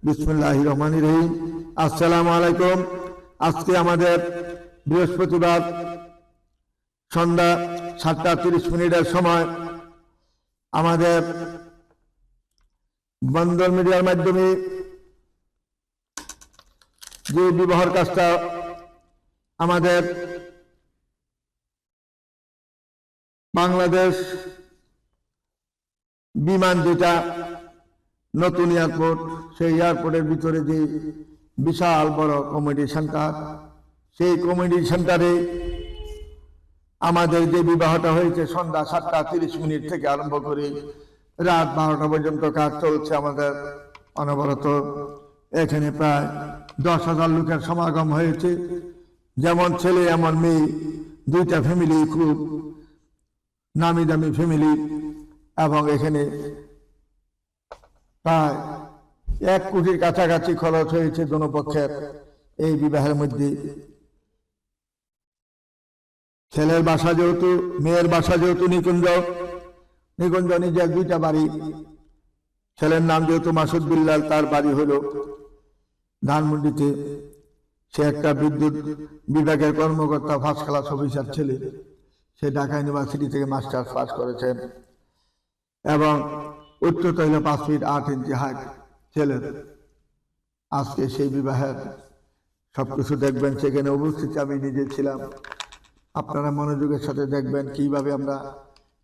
বিসমিল্লাহির রহমানির রহিম। আসসালামু আলাইকুম। আজকে আমাদের বৃহস্পতিবার সন্ধ্যা 7:30 সময় আমাদের বন্দর মিডিয়ার মাধ্যমে যে বিবাহের কাজটা আমাদের বাংলাদেশ বিমান যেটা নতুন এয়ারপোর্ট, সেই এয়ারপোর্টের ভিতরে যে বিশাল বড় কমেডি সেন্টার, সেই কমেডি সেন্টারে আমাদের যে বিবাহটা হয়েছে সন্ধ্যা 7:30 থেকে আরম্ভ করে রাত 12টা পর্যন্ত কাজ চলছে আমাদের অনবরত। এখানে প্রায় 10,000 লোকের সমাগম হয়েছে, যেমন ছেলে এমন মেয়ে, দুইটা ফ্যামিলি, খুব নামি দামি ফ্যামিলি, এবং এখানে প্রায় 1 কোটির কাছাকাছি খরচ হয়েছে দোনো পক্ষের এই বিবাহের মধ্যে। ছেলের বাসা যেহেতু, মেয়ের বাসা যেহেতু নিকুঞ্জ নিজের 2টা বাড়ি। ছেলের নাম যেহেতু মাসুদ বিল্লাল, তার বাড়ি হলো ধানমন্ডিতে। সে একটা বিদ্যুৎ বিভাগের কর্মকর্তা, ফার্স্ট ক্লাস অফিসার ছেলে। সে ঢাকা ইউনিভার্সিটি থেকে মাস্টার্স পাস করেছেন এবং উচ্চতা হলো 5 ফিট 8 ইঞ্চি হাইট ছেলের। আজকে সেই বিবাহের সবকিছু দেখবেন, সেখানে উপস্থিত আমি নিজে ছিলাম। আপনারা মনোযোগের সাথে দেখবেন কিভাবে আমরা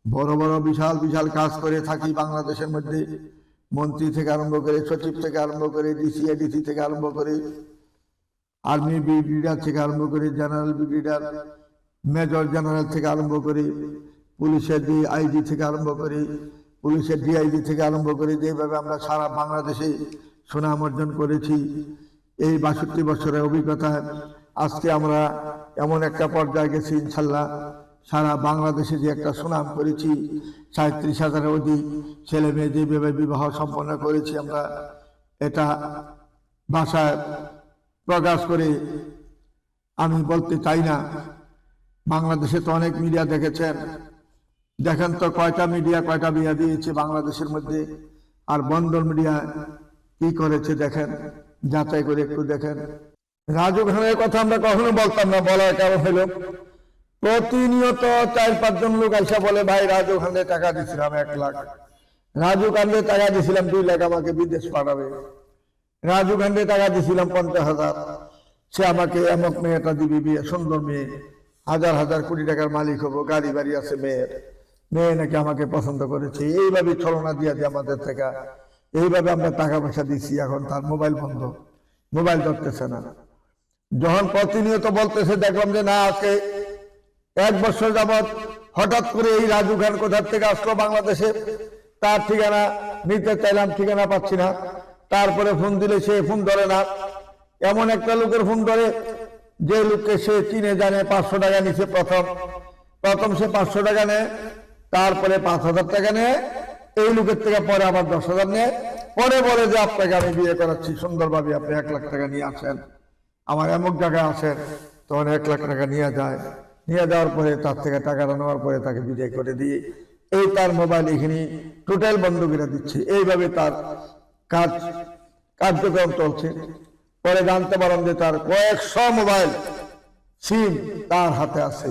বড় বড় বিশাল বিশাল কাজ করে থাকি বাংলাদেশের মধ্যে। মন্ত্রী থেকে আরম্ভ করে, সচিব থেকে আরম্ভ করে, ডিসি এডিসি থেকে আরম্ভ করে, আর্মি ব্রিগেডিয়ার থেকে আরম্ভ করে, জেনারেল ব্রিগেডিয়ার, মেজর জেনারেল থেকে আরম্ভ করে, পুলিশের ডিআইজি থেকে আরম্ভ করে, পুলিশের ডিআইজি থেকে আরম্ভ করে, যেভাবে আমরা সারা বাংলাদেশে সুনাম অর্জন করেছি এই 62 বছরের অভিজ্ঞতায়। আজকে আমরা এমন একটা পর্যায়ে গেছি, ইনশাল্লাহ সারা বাংলাদেশে যে একটা সুনাম করেছি, 37,000-এর অধিক ছেলে মেয়ে যেভাবে বিবাহ সম্পন্ন করেছি আমরা, এটা ভাষায় প্রকাশ করে আমি বলতে চাই না। বাংলাদেশে তো অনেক মিডিয়া দেখেছেন, দেখেন তো কয়টা মিডিয়া কয়টা বিয়া দিয়েছে বাংলাদেশের মধ্যে, আর বন্দর মিডিয়া কি করেছে দেখেন, যাচাই করে একটু দেখেন। রাজু খানের কথা আমরা কখনো বলতাম না, বলার কারণ হলো প্রতিনিয়ত 4-5 জন লোক আইসা বলে, ভাই রাজু খানে টাকা দিছিলাম 1 লাখ, রাজু খানে টাকা দিছিলাম 2 লাখ আমাকে বিদেশ পাঠাবে, রাজু খানে টাকা দিছিলাম 50,000 সে আমাকে এমক মেয়েটা দিবি, বিয়ে সুন্দর মেয়ে, হাজার হাজার কোটি টাকার মালিক হবো, গাড়ি বাড়ি আছে মেয়ের, মেয়ে নাকি আমাকে পছন্দ করেছে। এইভাবে ছলনা দিয়া দিয়ে আমাদের থেকে এইভাবে আমরা টাকা পয়সা দিচ্ছি। এখন তার মোবাইল বন্ধ, মোবাইল ধরতেছে না। যখন প্রতিনিয়ত বলতেছে, দেখলাম যে না, আজকে 1 বছর যাবৎ হঠাৎ করে এই রাজু খান কোথার থেকে আসলো বাংলাদেশে, তার ঠিকানা নিতে চাইলাম, ঠিকানা পাচ্ছি না। তারপরে ফোন দিলে সে ফোন ধরে না। এমন একটা লোকের ফোন ধরে যে লোককে সে চিনে জানে, 500 টাকা নিছে প্রথম সে 500 টাকা নেয়, তারপরে 5,000 টাকা নেয় এই লোকের থেকে, পরে আবার 10,000 নেয়, পরে বলে যে আপনাকে আমি বিয়ে করাচ্ছি সুন্দরভাবে, আপনি 1 লাখ টাকা নিয়ে আসেন, আমার এমন জায়গায় আসেন। তখন 1 লাখ টাকা নিয়ে যায়, নিয়ে যাওয়ার পরে তার থেকে টাকাটা নেওয়ার পরে তাকে বিদায় করে দিয়ে এই তার মোবাইল এখানে টোটাল বন্ধ করে দিচ্ছে। এইভাবে তার কার্যক্রম চলছে। পরে জানতে পারেন যে তার কয়েকশো মোবাইল সিম তার হাতে আছে,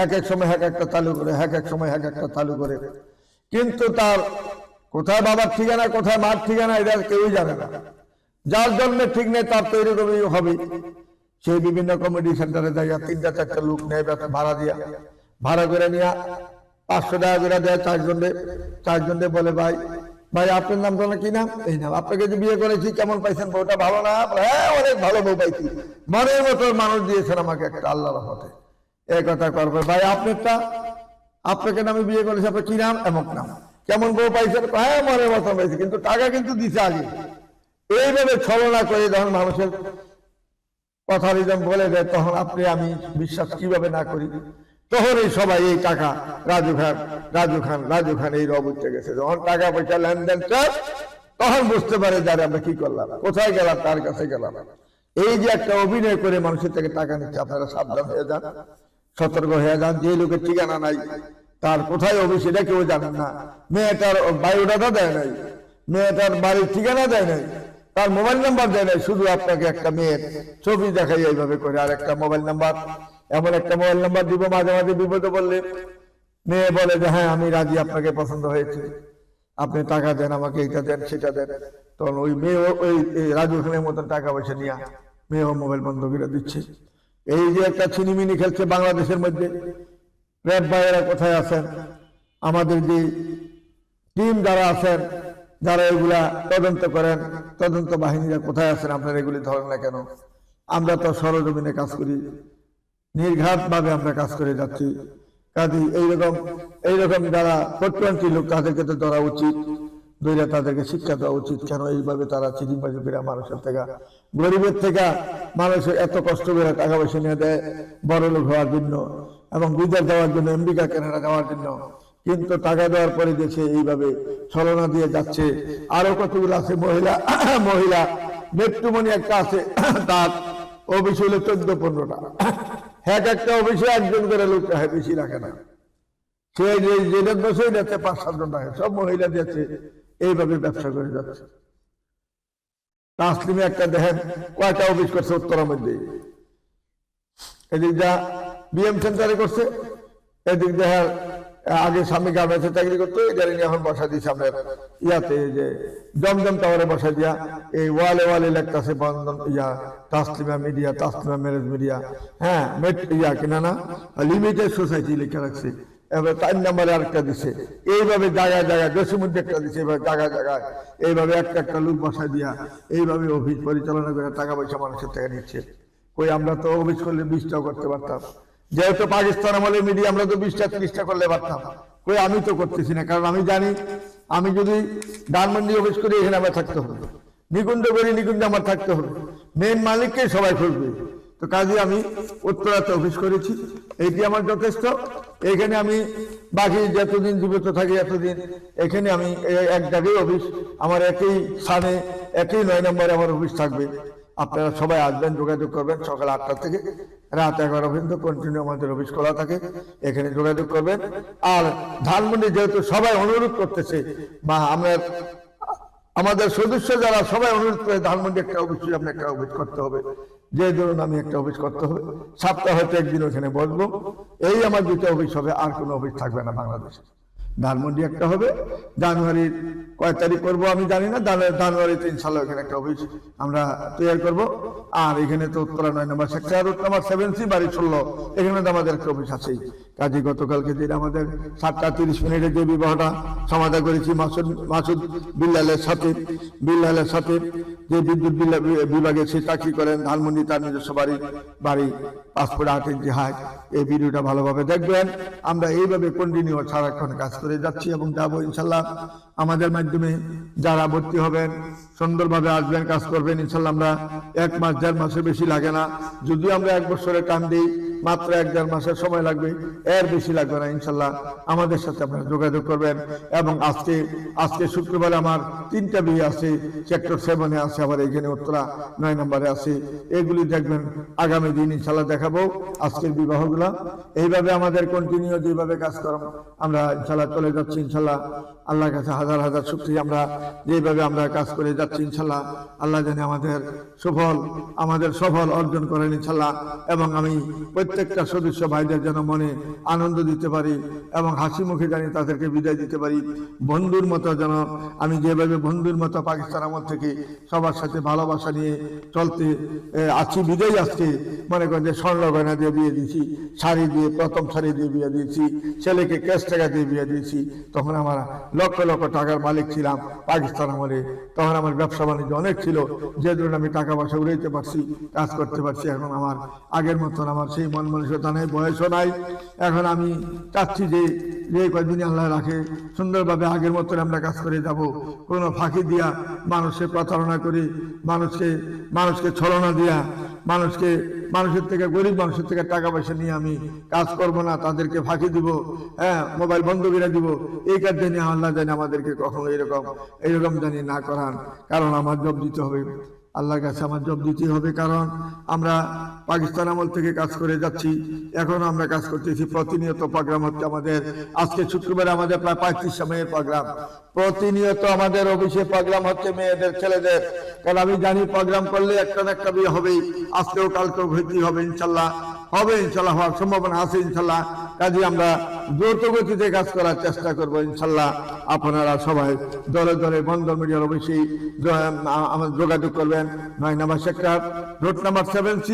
এক সময় একটা চালু করে, এক সময় একটা চালু করে, কিন্তু তার কোথায় বাবার ঠিকানা, কোথায় মার ঠিকানা, এটা কেউই জানে না। যার জন্য ঠিক নেই তার তো এরকমই হবে। সেই বিভিন্ন কমেডি সেন্টারে জায়গা 3-4টা লোক নেয় ভাড়া দিয়া, ভাড়া করে নিয়ে 500 টাকা করে দেয় চারজনে বলে, ভাই ভাই আপনার নাম তো কি নাম? এই নাম। আপনাকে যে বিয়ে করেছি কেমন পাইছেন, বউটা ভালো না? হ্যাঁ অনেক ভালো বউ পাইছি, মনের মতো মানুষ দিয়েছেন আমাকে একটা, আল্লাহর রহমতে। এই কথা করবে, ভাই আপনারটা, আপনাকে নামে বিয়ে করেছি, আপনার কি নাম? এমক নাম। কেমন বউ পাইছেন? হ্যাঁ মনের মতো পাইছি, কিন্তু টাকা কিন্তু দিছে আগে। এইভাবে ছলনা করে যখন মানুষের কথা রিজম বলে দেয়, তখন আপনি আমি বিশ্বাস কিভাবে না করি। তখন এই সবাই এই টাকা রাজু খান এই রব উঠে গেছে। যখন টাকা পয়সা লেনদেন তখন বুঝতে পারে যারে আমরা কি করলাম, কোথায় গেলাম, তার কাছে গেলাম। এই যে একটা অভিনয় করে মানুষের থেকে টাকা নিচ্ছে, আপনারা সাবধান হয়ে যান, সতর্ক হয়ে যান। যে লোকের ঠিকানা নাই, তার কোথায় অফিস সেটা কেউ জানেন না, মেয়েটার বায়োডাটা দেয় নাই, মেয়েটার বাড়ির ঠিকানা দেয় নাই, তার মোবাইল নাম্বার দেয় না, শুধু আপনাকে একটা মেয়ের ছবি দেখাই এইভাবে করে, আর একটা মোবাইল নাম্বার, এমন একটা মোবাইল নাম্বার দিব মাঝে মাঝে বিপদে বললে মেয়ে বলে যে হ্যাঁ আমি রাজি, আপনাকে পছন্দ হয়েছে, আপনি টাকা দেন, আমাকে এটা দেন সেটা দেন। তখন ওই মেয়ে ওই রাজু খানের মতন টাকা পয়সা নিয়ে মেয়েও মোবাইল বন্ধ করে দিচ্ছে। এই যে একটা ছিনিমিনি খেলছে বাংলাদেশের মধ্যে, র্যাব ভাইয়েরা কোথায় আছেন, আমাদের যে টিম যারা আছেন, যারা এগুলা তদন্ত করেন, তদন্ত বাহিনীরা কোথায় আছেন, আপনারা এগুলি ধরেন না কেন? আমরা তো সরজমিনে কাজ করি, নির্ঘাত ভাবে আমরা কাজ করে যাচ্ছি। কাজে এইরকম যারা প্রত্যেকটি লোক, তাদেরকে তো ধরা উচিত, ধরে তাদেরকে শিক্ষা দেওয়া উচিত। কেন এইভাবে তারা চিঠিবাজি করে মানুষের থেকে, গরিবের থেকে মানুষের এত কষ্ট করে টাকা পয়সা নিয়ে দেয় বড় লোক হওয়ার জন্য এবং বিদেশ যাওয়ার জন্য, আমেরিকা কানাডা যাওয়ার জন্য, কিন্তু টাকা দেওয়ার পরে দেশে এইভাবে ছলনা দিয়ে যাচ্ছে। আরো কতগুলো আছে মহিলা মহিলা মৃত্যুমণি একটা আছে, তার অফিস হলো 14-15টা, এক একটা অফিসে একজন করে লোক রাখে, বেশি রাখে না। সে যেটা বসে যাচ্ছে 5-7 জন রাখে, সব মহিলা যাচ্ছে, এইভাবে ব্যবসা করে যাচ্ছে। তাসলিমে একটা দেখেন কয়টা অফিস করছে উত্তরের মধ্যে, এদিক যা বিএম সেন্টারে করছে, এদিক দেখার আগে স্বামী গার্মেন্টসে চাকরি করতো, এটা নিয়ে এখন বসা দিয়েছে আপনার ইয়াতে, যে জমজম টাওয়ারে বসা দিয়া এই ওয়ালে ওয়ালে লেখতেছে বন্ধন ইয়া Taslima media, Taslima marriage media, হ্যাঁ ইয়া কিনা না লিমিটেড সোসাইটি লিখে রাখছে। এবার 4 নম্বরে আরেকটা দিছে, এইভাবে জায়গায় জায়গায় দেশের মধ্যে একটা দিছে, এবার জায়গায় জায়গায় এইভাবে একটা লোক বসা দিয়া এইভাবে অফিস পরিচালনা করে টাকা পয়সা মানুষের থেকে নিচ্ছে। কই আমরা তো অফিস করলে 20টাও করতে পারতাম, যেহেতু পাকিস্তান আমলে মিডিয়া, আমরা তো 20টা-30টা করলে পারতাম। কই আমি তো করতেছি না, কারণ আমি জানি আমি যদি ধানমন্ডি অফিস করি এখানে আমার থাকতে হবে, নিকুঞ্জ করি নিকুঞ্জে আমার থাকতে হবে, মেন মালিককে সবাই খুঁজবে। তো কাজে আমি উত্তরাতে অফিস করেছি, এইটি আমার যথেষ্ট। এখানে আমি বাকি যতদিন জীবিত থাকি এতদিন এখানে আমি এক জায়গায় অফিস, আমার একই স্থানে একই 9 নম্বরে আমার অফিস থাকবে। আপনারা সবাই আসবেন, যোগাযোগ করবেন, সকাল 8টা থেকে রাত 11 পর্যন্ত কন্টিনিউ আমাদের অফিস খোলা থাকে, এখানে যোগাযোগ করবেন। আর ধানমন্ডি যেহেতু সবাই অনুরোধ করতেছে, বা আমাদের সদস্য যারা সবাই অনুরোধ করে, ধানমন্ডি একটা অবশ্যই আপনি একটা অফিস করতে হবে, যে ধরুন আমি একটা অফিস করতে হবে, সপ্তাহে হয়তো একদিন ওখানে বসবো। এই আমার 2টা অফিস হবে, আর কোনো অফিস থাকবে না বাংলাদেশে। ধানমন্ডি একটা হবে, জানুয়ারির কয় তারিখ করবো আমি জানি না, জানুয়ারিতে ইনশাল্লাহ এখানে একটা অফিস আমরা তৈরি করব। আর এখানে তো উত্তরা 9 নম্বর সেক্টর, রুট নাম্বার 7C, বাড়ি 16, এখানে তো আমাদের একটা অফিস আছেই। কাজে গতকালকে যে আমাদের 7টা 30 যে বিবাহটা সমাধা করেছি মাসুদ বিল্লালের সাথে যে বিদ্যুৎ বিভাগে সে চাকরি করেন ধানমন্ডি, তার নিজস্ব বাড়ি 5 ফুট 8 ইঞ্চি হাইট। এই ভিডিওটা ভালোভাবে দেখবেন। আমরা এইভাবে কন্টিনিউ সারাক্ষণ কাজ করে যাচ্ছি এবং যাবো ইনশাল্লাহ। আমাদের মাধ্যমে যারা ভর্তি হবেন সুন্দরভাবে আসবেন, কাজ করবেন ইনশাল্লাহ। আমরা 1 মাস 1.5 মাসের বেশি লাগে না, যদিও আমরা 1 বছরের টাইম দিই, মাত্র 1-1.5 মাসের সময় লাগবে, এর বেশি লাগবে না ইনশাল্লাহ। আমাদের সাথে আপনারা যোগাযোগ করবেন। এবং আজকে শুক্রবারে আমার 3টা বিয়ে আছে, সেক্টর 7-এ আছে, আবার এখানে উত্তরা 9 নম্বরে আছে। এগুলি দেখবেন আগামী দিন ইনশাল্লাহ দেখাবো আজকের বিবাহগুলা। এইভাবে আমাদের কন্টিনিউ যেভাবে কাজ করাম আমরা ইনশাল্লাহ চলে যাচ্ছি ইনশাল্লাহ। আল্লাহর কাছে হাজার হাজার শুকরিয়া, আমরা যেভাবে আমরা কাজ করে যাচ্ছি ইনশাল্লাহ আল্লাহ জানে আমাদের সফল অর্জন করেন ইনশাল্লাহ। এবং আমি প্রত্যেকটা সদস্য ভাইদের যেন মনে আনন্দ দিতে পারি এবং হাসি মুখে জানি তাদেরকে বিদায় দিতে পারি, বন্ধুর মতো যেন আমি যেভাবে বন্ধুর মতো পাকিস্তান আমল থেকে সবার সাথে ভালোবাসা নিয়ে চলতে আছি, বিদায় আসছে মনে করেন যে স্বর্ণ গয়না দিয়ে বিয়ে দিয়েছি, শাড়ি দিয়ে, প্রথম শাড়ি দিয়ে বিয়ে দিয়েছি, ছেলেকে ক্যাশ টাকা দিয়ে বিয়ে দিয়েছি। তখন আমার লক্ষ লক্ষ টাকার মালিক ছিলাম পাকিস্তান আমলে, তখন আমার ব্যবসা বাণিজ্য অনেক ছিল, যে ধরুন আমি টাকা পয়সা উড়াইতে পারছি, কাজ করতে পারছি। এখন আমার আগের মতন আমার সেই মন মানসিকতা নেই, বয়সও নাই। এখন আমি চাচ্ছি যে কয়দিনই আল্লাহ রাখে সুন্দরভাবে আগের মতন আমরা কাজ করে যাব। কোনো ফাঁকি দিয়া মানুষকে প্রতারণা করি, মানুষকে ছলনা দিয়া মানুষের থেকে, গরিব মানুষের থেকে টাকা পয়সা নিয়ে আমি কাজ করব না, তাদেরকে ফাঁকি দিব, হ্যাঁ মোবাইল বন্ধ করে দিব। এই কাজ জানি আল্লাহ জানি আমাদেরকে কখনো এইরকম জানি না করান, কারণ আমার জব দিতে হবে। আল্লাহর কাছে আমার জব দিতে হবে, কারণ আমরা পাকিস্তান আমল থেকে কাজ করে যাচ্ছি, এখন আমরা কাজ করতেছি। প্রতিনিয়ত প্রোগ্রাম হচ্ছে আমাদের। আজকে শুক্রবার আমাদের প্রায় 35টা মেয়ের প্রোগ্রাম, প্রতিনিয়ত আমাদের অফিসে প্রোগ্রাম হচ্ছে মেয়েদের, ছেলেদের। কারণ আমি জানি প্রোগ্রাম করলে একটা না একটা বিয়ে হবেই, আজকেও কালকেও হইতেই হবে, ইনশাল্লাহ হবে, ইনশাল্লাহ হওয়ার সম্ভাবনা আছে ইনশাল্লাহ। কাজে আমরা দ্রুত গতিতে কাজ করার চেষ্টা করবো ইনশাল্লাহ। আপনারা সবাই দলে দলে বন্ধন মিডিয়ার অবশ্যই আমাদের যোগাযোগ করবেন। 9 নম্বর সেক্টর, রোড নাম্বার 7C,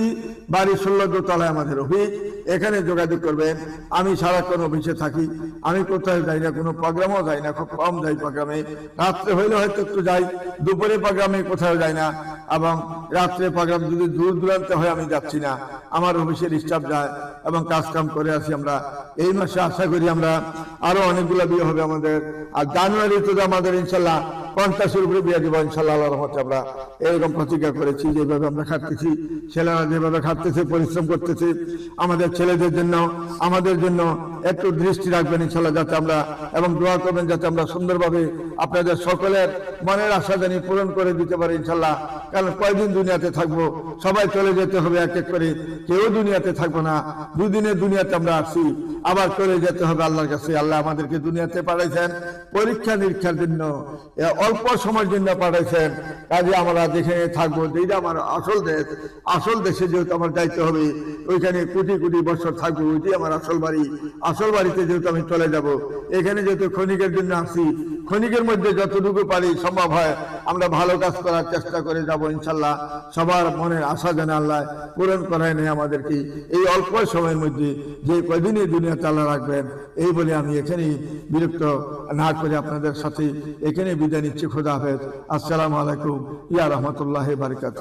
বাড়ি 16 দোতলায় আমাদের অফিস, এখানে যোগাযোগ করবেন। আমি সারাক্ষণ অফিসে থাকি, আমি কোথাও যাই না, কোনো প্রোগ্রামও যাই না, খুব কম যাই প্রোগ্রামে। রাত্রে হইলে হয়তো একটু যাই, দুপুরে প্রোগ্রামে কোথাও যাই না, এবং রাত্রে প্রোগ্রাম যদি দূর দূরান্তে হয় আমি যাচ্ছি না, আমার অফিসের স্টাফ যায় এবং কাজ কাম করে আসি আমরা। এই মাসে আশা করি আমরা আরো অনেকগুলো বিয়ে হবে আমাদের, আর জানুয়ারিতে আমাদের ইনশাল্লাহ 50-এর উপরে বিয়ে দিব ইনশাল্লাহ, আল্লাহর রহমতে। আমরা এরকম প্রতিজ্ঞা করেছি, যেভাবে আমরা খাটতেছি, ছেলেরা যেভাবে খাটতেছে, পরিশ্রম করতেছে, আমাদের ছেলেদের জন্য, আমাদের জন্য একটু দৃষ্টি রাখবেন ইনশাল্লাহ, যাতে আমরা, এবং দোয়া করবেন যাতে আমরা সুন্দরভাবে আপনাদের সকলের মনের আশা জানি পূরণ করে দিতে পারি ইনশাল্লাহ। কারণ কয়দিন দুনিয়াতে থাকবো, সবাই চলে যেতে হবে এক এক করে, কেউ দুনিয়াতে থাকবো না। দুদিনের দুনিয়াতে আমরা আসছি, আবার চলে যেতে হবে আল্লাহর কাছে। আল্লাহ আমাদেরকে দুনিয়াতে পাঠাইছেন পরীক্ষা নিরীক্ষার জন্য, অল্প সময়ের জন্য পাঠাইছেন। কাজে আমরা যেখানে থাকবো, যেটা আমার আসল দেশ, আসল দেশে যেহেতু আমার যাইতে হবে, ওইখানে কোটি কোটি বছর থাকবো, ওইটি আমার আসল বাড়ি। আসল বাড়িতে যেহেতু আমি চলে যাব, এখানে যেহেতু ক্ষণিকের জন্য আসছি, ক্ষণিকের মধ্যে যতটুকু পারি সম্ভব হয় আমরা ভালো কাজ করার চেষ্টা করে যাব ইনশাল্লাহ। সবার মনের আশা যেন আল্লাহ পূরণ করায় নেই আমাদেরকে এই অল্প সময়ের মধ্যে, যে কদিনই দুনিয়াতে আল্লাহ রাখবেন। এই বলে আমি এখানেই বিরক্ত না করে আপনাদের সাথে এখানে বিদায় নিচ্ছি। খোদা হাফেজ। আসসালামু আলাইকুম ইয়া রাহমাতুল্লাহি ওয়া বারাকাতুহু।